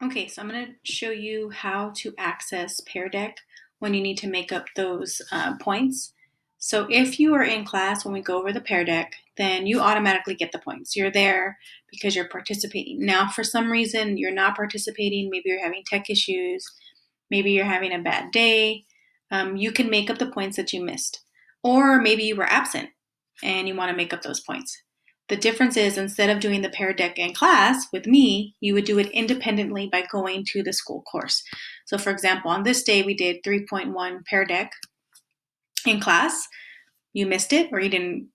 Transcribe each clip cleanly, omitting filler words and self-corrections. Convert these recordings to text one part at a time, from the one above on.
Okay, so I'm going to show you how to access PearDeck when you need to make up those points. So if you are in class when we go over the PearDeck, then you automatically get the points. You're there because you're participating. Now, for some reason, you're not participating. Maybe you're having tech issues. Maybe you're having a bad day. You can make up the points that you missed. Or maybe you were absent and you want to make up those points. The difference is instead of doing the PearDeck in class with me, you would do it independently by going to the school course. So for example, on this day, we did 3.1 PearDeck in class. You missed it or you didn't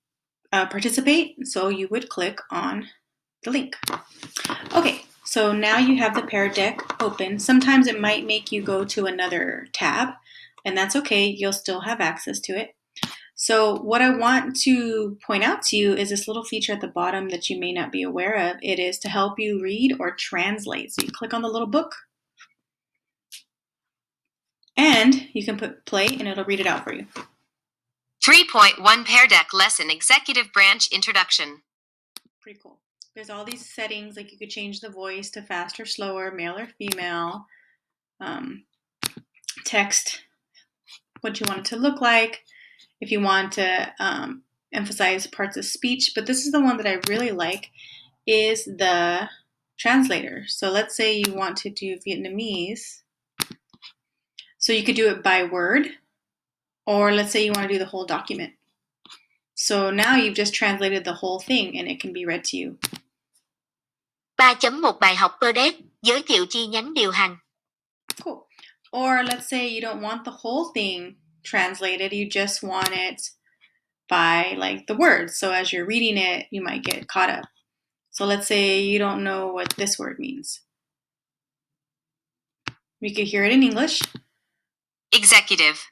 participate, so you would click on the link. Okay, so now you have the PearDeck open. Sometimes it might make you go to another tab, and that's okay. You'll still have access to it. So what I want to point out to you is this little feature at the bottom that you may not be aware of. It is to help you read or translate. So you click on the little book and you can put play and it'll read it out for you. 3.1 PearDeck Lesson Executive Branch Introduction. Pretty cool. There's all these settings, like you could change the voice to fast or slower, male or female, text, what you want it to look like, if you want to emphasize parts of speech. But this is the one that I really like, is the translator. So let's say you want to do Vietnamese. So you could do it by word, or let's say you want to do the whole document. So now you've just translated the whole thing and it can be read to you. 3.1 bài học PearDeck, giới thiệu chi nhánh điều hành. Cool. Or let's say you don't want the whole thing translated, you just want it by like the words. So as you're reading it, you might get caught up. So let's say you don't know what this word means. We could hear it in English. Executive.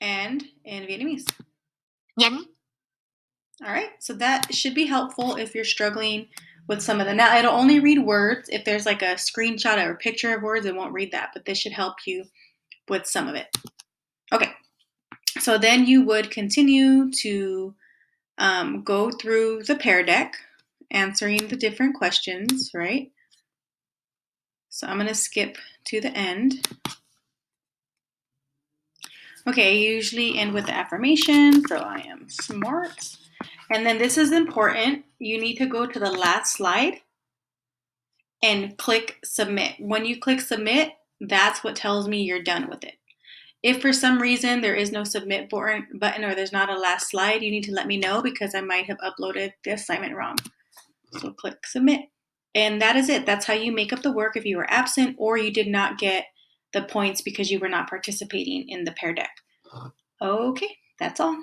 And in Vietnamese. Nhánh. All right, so that should be helpful if you're struggling with some of them. Now, it'll only read words. If there's like a screenshot or a picture of words, it won't read that, but this should help you with some of it. Okay, so then you would continue to go through the PearDeck, answering the different questions, right? So I'm going to skip to the end. Okay, I usually end with the affirmation, so I am smart. And then this is important. You need to go to the last slide and click submit. When you click submit, that's what tells me you're done with it. If for some reason there is no submit button or there's not a last slide, you need to let me know because I might have uploaded the assignment wrong. So click submit. And that is it. That's how you make up the work if you were absent or you did not get the points because you were not participating in the PearDeck. Okay, that's all.